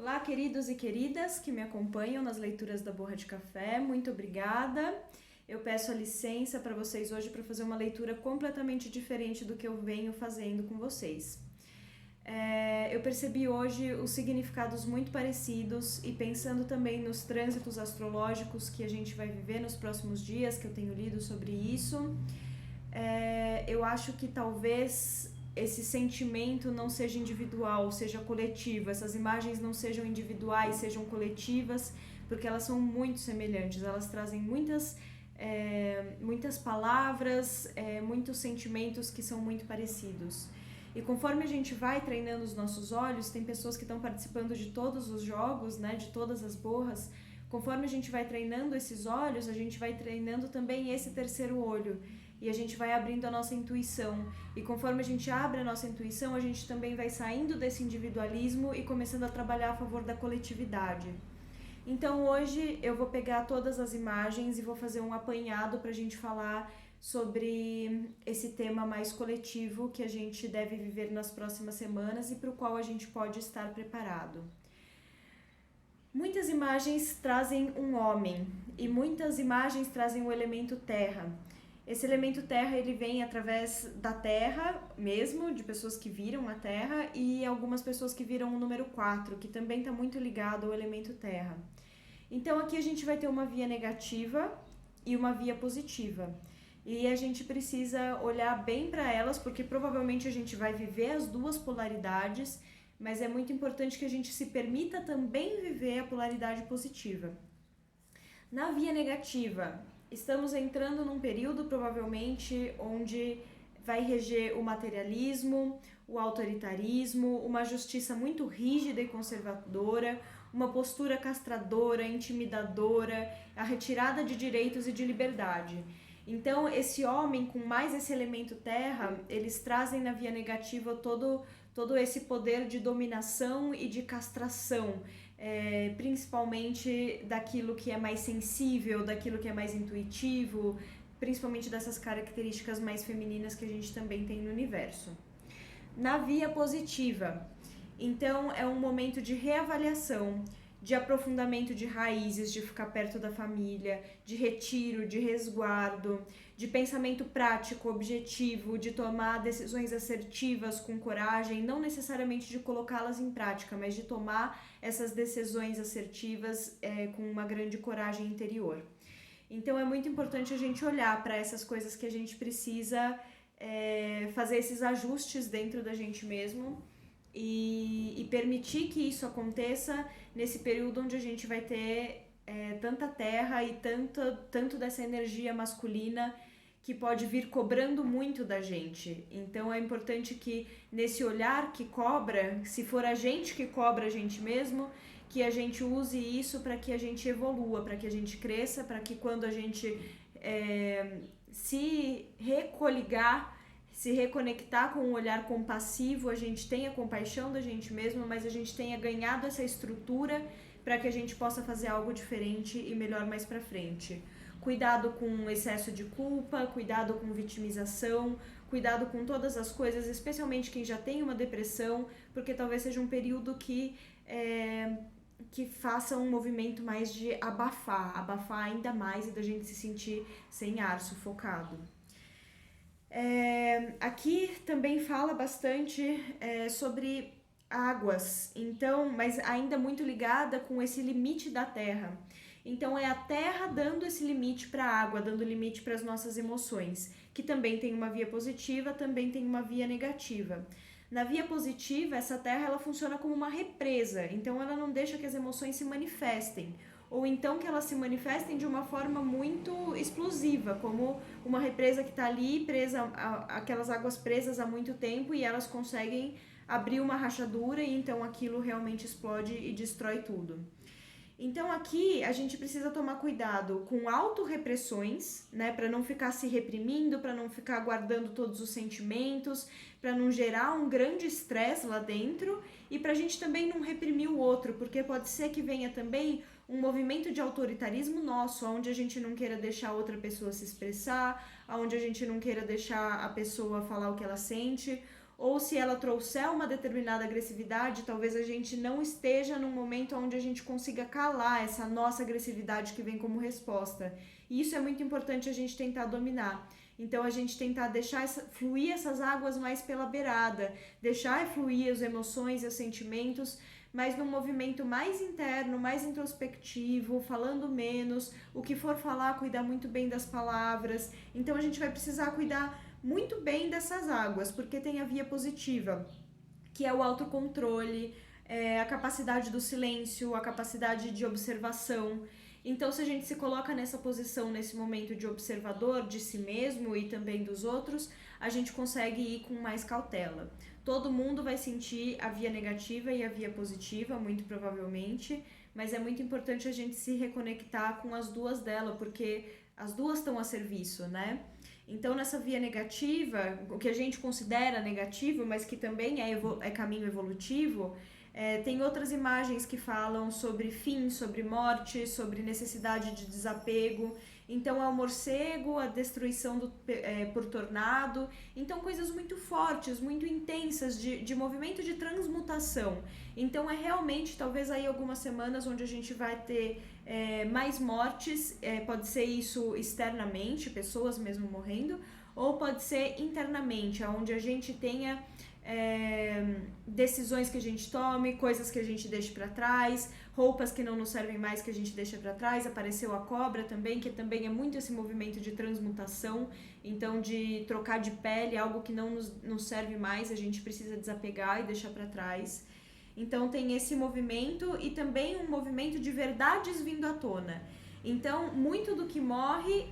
Olá, queridos e queridas que me acompanham nas leituras da Borra de Café, muito obrigada. Eu peço a licença para vocês hoje para fazer uma leitura completamente diferente do que eu venho fazendo com vocês. Eu percebi hoje os significados muito parecidos e pensando também nos trânsitos astrológicos que a gente vai viver nos próximos dias, que eu tenho lido sobre isso. Eu acho que talvez esse sentimento não seja individual, seja coletivo, essas imagens não sejam individuais, sejam coletivas, porque elas são muito semelhantes, elas trazem muitas palavras, muitos sentimentos que são muito parecidos. E conforme a gente vai treinando os nossos olhos, tem pessoas que estão participando de todos os jogos, né, de todas as borras. Conforme a gente vai treinando esses olhos, a gente vai treinando também esse terceiro olho. E a gente vai abrindo a nossa intuição. E conforme a gente abre a nossa intuição, a gente também vai saindo desse individualismo e começando a trabalhar a favor da coletividade. Então hoje eu vou pegar todas as imagens e vou fazer um apanhado para a gente falar sobre esse tema mais coletivo que a gente deve viver nas próximas semanas e para o qual a gente pode estar preparado. Muitas imagens trazem um homem e muitas imagens trazem o elemento terra. Esse elemento terra, ele vem através da terra mesmo, de pessoas que viram a terra, e algumas pessoas que viram o número 4, que também está muito ligado ao elemento terra. Então aqui a gente vai ter uma via negativa e uma via positiva. E a gente precisa olhar bem para elas, porque provavelmente a gente vai viver as duas polaridades, mas é muito importante que a gente se permita também viver a polaridade positiva. Na via negativa, estamos entrando num período provavelmente onde vai reger o materialismo, o autoritarismo, uma justiça muito rígida e conservadora, uma postura castradora, intimidadora, a retirada de direitos e de liberdade. Então, esse homem com mais esse elemento terra, eles trazem na via negativa todo esse poder de dominação e de castração, principalmente daquilo que é mais sensível, daquilo que é mais intuitivo, principalmente dessas características mais femininas que a gente também tem no universo. Na via positiva, então é um momento de reavaliação, de aprofundamento de raízes, de ficar perto da família, de retiro, de resguardo, de pensamento prático, objetivo, de tomar decisões assertivas com coragem, não necessariamente de colocá-las em prática, mas de tomar essas decisões assertivas com uma grande coragem interior. Então é muito importante a gente olhar para essas coisas que a gente precisa fazer esses ajustes dentro da gente mesmo, e permitir que isso aconteça nesse período onde a gente vai ter tanta terra e tanto dessa energia masculina que pode vir cobrando muito da gente. Então é importante que nesse olhar que cobra, se for a gente que cobra a gente mesmo, que a gente use isso para que a gente evolua, para que a gente cresça, para que quando a gente se recoligar, se reconectar com um olhar compassivo, a gente tenha compaixão da gente mesmo, mas a gente tenha ganhado essa estrutura para que a gente possa fazer algo diferente e melhor mais para frente. Cuidado com excesso de culpa, cuidado com vitimização, cuidado com todas as coisas, especialmente quem já tem uma depressão, porque talvez seja um período que faça um movimento mais de abafar ainda mais e da gente se sentir sem ar, sufocado. Aqui também fala bastante sobre águas, então, mas ainda muito ligada com esse limite da terra. Então é a terra dando esse limite para a água, dando limite para as nossas emoções, que também tem uma via positiva, também tem uma via negativa. Na via positiva, essa terra ela funciona como uma represa, então ela não deixa que as emoções se manifestem, ou então que elas se manifestem de uma forma muito explosiva, como uma represa que está ali presa, aquelas águas presas há muito tempo e elas conseguem abrir uma rachadura e então aquilo realmente explode e destrói tudo. Então aqui a gente precisa tomar cuidado com autorrepressões, né, para não ficar se reprimindo, para não ficar guardando todos os sentimentos, para não gerar um grande estresse lá dentro e para a gente também não reprimir o outro, porque pode ser que venha também um movimento de autoritarismo nosso, onde a gente não queira deixar outra pessoa se expressar, onde a gente não queira deixar a pessoa falar o que ela sente, ou se ela trouxer uma determinada agressividade, talvez a gente não esteja num momento onde a gente consiga calar essa nossa agressividade que vem como resposta. E isso é muito importante a gente tentar dominar. Então a gente tentar deixar fluir essas águas mais pela beirada, deixar fluir as emoções e os sentimentos, mas num movimento mais interno, mais introspectivo, falando menos, o que for falar, cuidar muito bem das palavras. Então a gente vai precisar cuidar muito bem dessas águas, porque tem a via positiva, que é o autocontrole, a capacidade do silêncio, a capacidade de observação. Então, se a gente se coloca nessa posição, nesse momento de observador de si mesmo e também dos outros, a gente consegue ir com mais cautela. Todo mundo vai sentir a via negativa e a via positiva, muito provavelmente, mas é muito importante a gente se reconectar com as duas dela, porque as duas estão a serviço, né? Então, nessa via negativa, o que a gente considera negativo, mas que também é caminho evolutivo, tem outras imagens que falam sobre fim, sobre morte, sobre necessidade de desapego. Então, é o morcego, a destruição por tornado. Então, coisas muito fortes, muito intensas, de movimento de transmutação. Então, é realmente, talvez aí algumas semanas onde a gente vai ter mais mortes, pode ser isso externamente, pessoas mesmo morrendo, ou pode ser internamente, onde a gente tenha decisões que a gente tome, coisas que a gente deixe para trás, roupas que não nos servem mais que a gente deixa para trás. Apareceu a cobra também, que também é muito esse movimento de transmutação, então de trocar de pele, algo que não nos serve mais, a gente precisa desapegar e deixar para trás. Então tem esse movimento e também um movimento de verdades vindo à tona. Então muito do que morre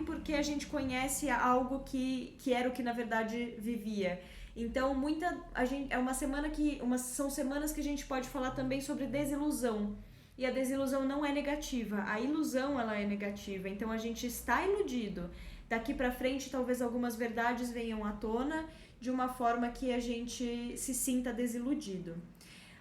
porque a gente conhece algo que era o que na verdade vivia. Então são semanas que a gente pode falar também sobre desilusão. E a desilusão não é negativa, a ilusão ela é negativa. Então a gente está iludido. Daqui para frente talvez algumas verdades venham à tona de uma forma que a gente se sinta desiludido.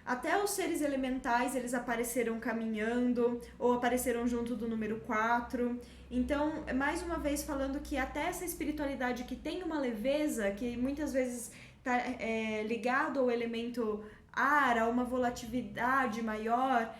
Até os seres elementais, eles apareceram caminhando ou apareceram junto do número 4. Então, mais uma vez falando que até essa espiritualidade que tem uma leveza, que muitas vezes está ligado ao elemento ar, a uma volatilidade maior,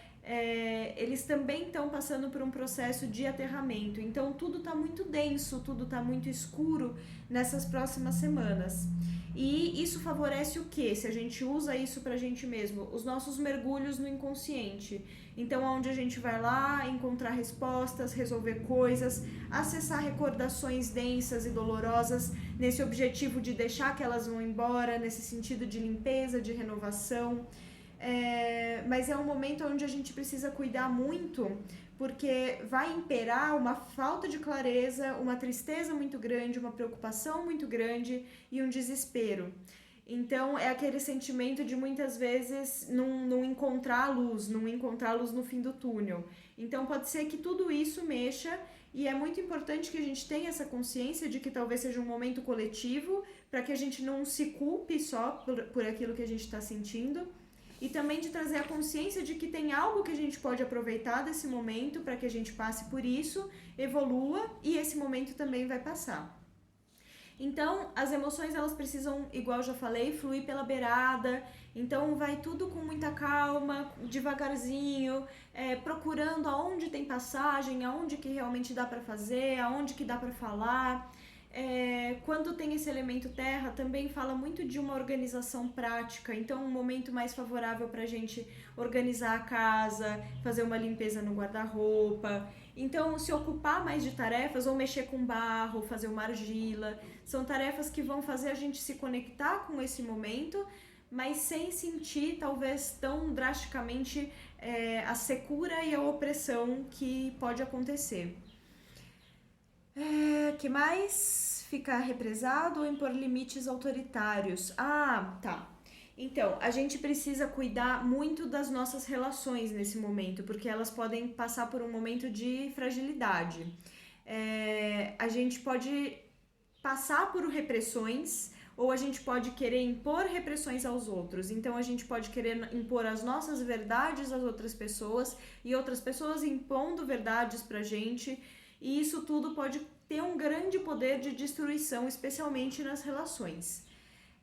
eles também estão passando por um processo de aterramento. Então, tudo está muito denso, tudo está muito escuro nessas próximas semanas. E isso favorece o quê? Se a gente usa isso pra gente mesmo, os nossos mergulhos no inconsciente. Então, onde a gente vai lá encontrar respostas, resolver coisas, acessar recordações densas e dolorosas, nesse objetivo de deixar que elas vão embora, nesse sentido de limpeza, de renovação. Mas é um momento onde a gente precisa cuidar muito, porque vai imperar uma falta de clareza, uma tristeza muito grande, uma preocupação muito grande e um desespero. Então é aquele sentimento de muitas vezes não encontrar a luz, não encontrar a luz no fim do túnel. Então pode ser que tudo isso mexa e é muito importante que a gente tenha essa consciência de que talvez seja um momento coletivo, para que a gente não se culpe só por aquilo que a gente está sentindo. E também de trazer a consciência de que tem algo que a gente pode aproveitar desse momento para que a gente passe por isso, evolua e esse momento também vai passar. Então, as emoções elas precisam, igual eu já falei, fluir pela beirada. Então, vai tudo com muita calma, devagarzinho, procurando aonde tem passagem, aonde que realmente dá para fazer, aonde que dá para falar. Quando tem esse elemento terra, também fala muito de uma organização prática, então um momento mais favorável para a gente organizar a casa, fazer uma limpeza no guarda-roupa, então se ocupar mais de tarefas ou mexer com barro, fazer uma argila, são tarefas que vão fazer a gente se conectar com esse momento, mas sem sentir talvez tão drasticamente a secura e a opressão que pode acontecer. Que mais? Ficar represado ou impor limites autoritários? Tá. Então, a gente precisa cuidar muito das nossas relações nesse momento, porque elas podem passar por um momento de fragilidade. A gente pode passar por repressões ou a gente pode querer impor repressões aos outros. Então, a gente pode querer impor as nossas verdades às outras pessoas e outras pessoas impondo verdades pra gente. E isso tudo pode ter um grande poder de destruição, especialmente nas relações.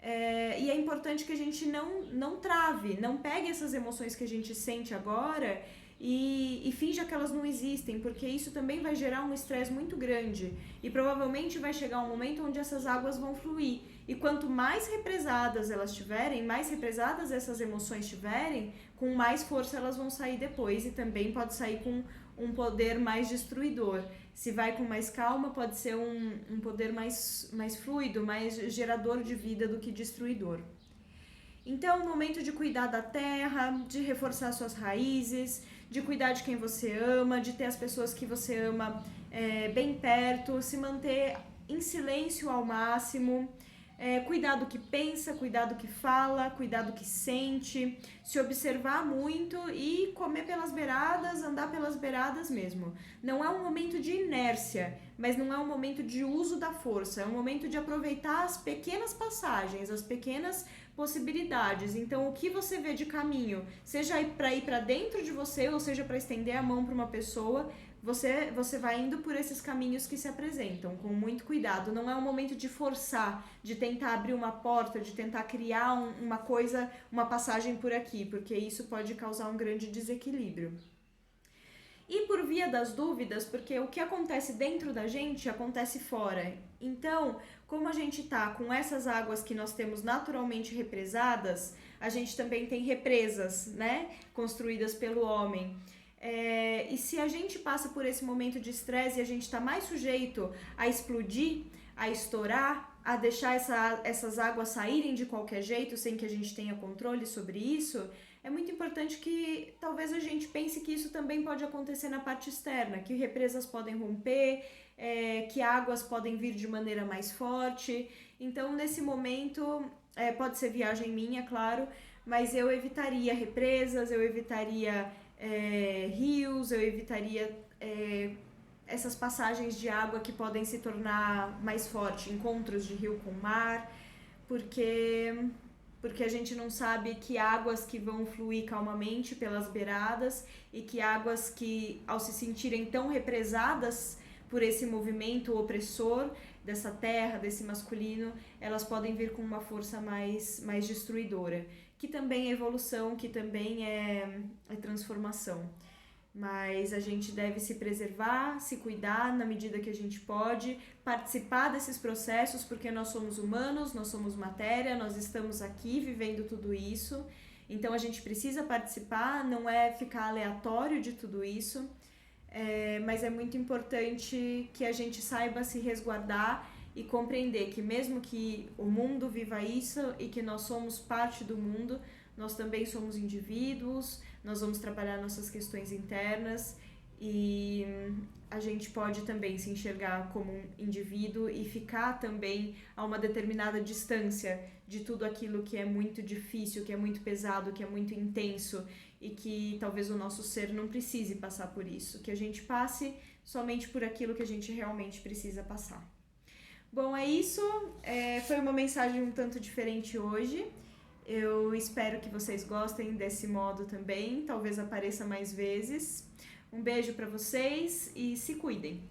E é importante que a gente não trave, não pegue essas emoções que a gente sente agora e finja que elas não existem, porque isso também vai gerar um estresse muito grande e provavelmente vai chegar um momento onde essas águas vão fluir. E quanto mais represadas elas tiverem, mais represadas essas emoções tiverem, com mais força elas vão sair depois e também pode sair com um poder mais destruidor. Se vai com mais calma, pode ser um poder mais fluido, mais gerador de vida do que destruidor. Então, é o momento de cuidar da terra, de reforçar suas raízes, de cuidar de quem você ama, de ter as pessoas que você ama bem perto, se manter em silêncio ao máximo, cuidar do que pensa, cuidar do que fala, cuidar do que sente, se observar muito e comer pelas beiradas, andar pelas beiradas mesmo. Não é um momento de inércia, mas não é um momento de uso da força, é um momento de aproveitar as pequenas passagens, as pequenas possibilidades. Então, o que você vê de caminho, seja para ir para dentro de você ou seja para estender a mão para uma pessoa, você vai indo por esses caminhos que se apresentam, com muito cuidado. Não é um momento de forçar, de tentar abrir uma porta, de tentar criar uma coisa, uma passagem por aqui, porque isso pode causar um grande desequilíbrio. E por via das dúvidas, porque o que acontece dentro da gente acontece fora. Então, como a gente tá com essas águas que nós temos naturalmente represadas, a gente também tem represas, né, construídas pelo homem. E se a gente passa por esse momento de estresse e a gente está mais sujeito a explodir, a estourar, a deixar essas águas saírem de qualquer jeito sem que a gente tenha controle sobre isso, é muito importante que talvez a gente pense que isso também pode acontecer na parte externa, que represas podem romper, que águas podem vir de maneira mais forte. Então, nesse momento, pode ser viagem minha, claro, mas eu evitaria represas, eu evitaria rios, eu evitaria essas passagens de água que podem se tornar mais fortes, encontros de rio com mar, porque a gente não sabe que águas que vão fluir calmamente pelas beiradas e que águas que, ao se sentirem tão represadas por esse movimento opressor dessa terra, desse masculino, elas podem vir com uma força mais destruidora, que também é evolução, que também é transformação. Mas a gente deve se preservar, se cuidar na medida que a gente pode, participar desses processos, porque nós somos humanos, nós somos matéria, nós estamos aqui vivendo tudo isso. Então a gente precisa participar, não é ficar aleatório de tudo isso, mas é muito importante que a gente saiba se resguardar e compreender que mesmo que o mundo viva isso e que nós somos parte do mundo, nós também somos indivíduos, nós vamos trabalhar nossas questões internas e a gente pode também se enxergar como um indivíduo e ficar também a uma determinada distância de tudo aquilo que é muito difícil, que é muito pesado, que é muito intenso e que talvez o nosso ser não precise passar por isso, que a gente passe somente por aquilo que a gente realmente precisa passar. Bom, é isso. Foi uma mensagem um tanto diferente hoje. Eu espero que vocês gostem desse modo também, talvez apareça mais vezes. Um beijo para vocês e se cuidem!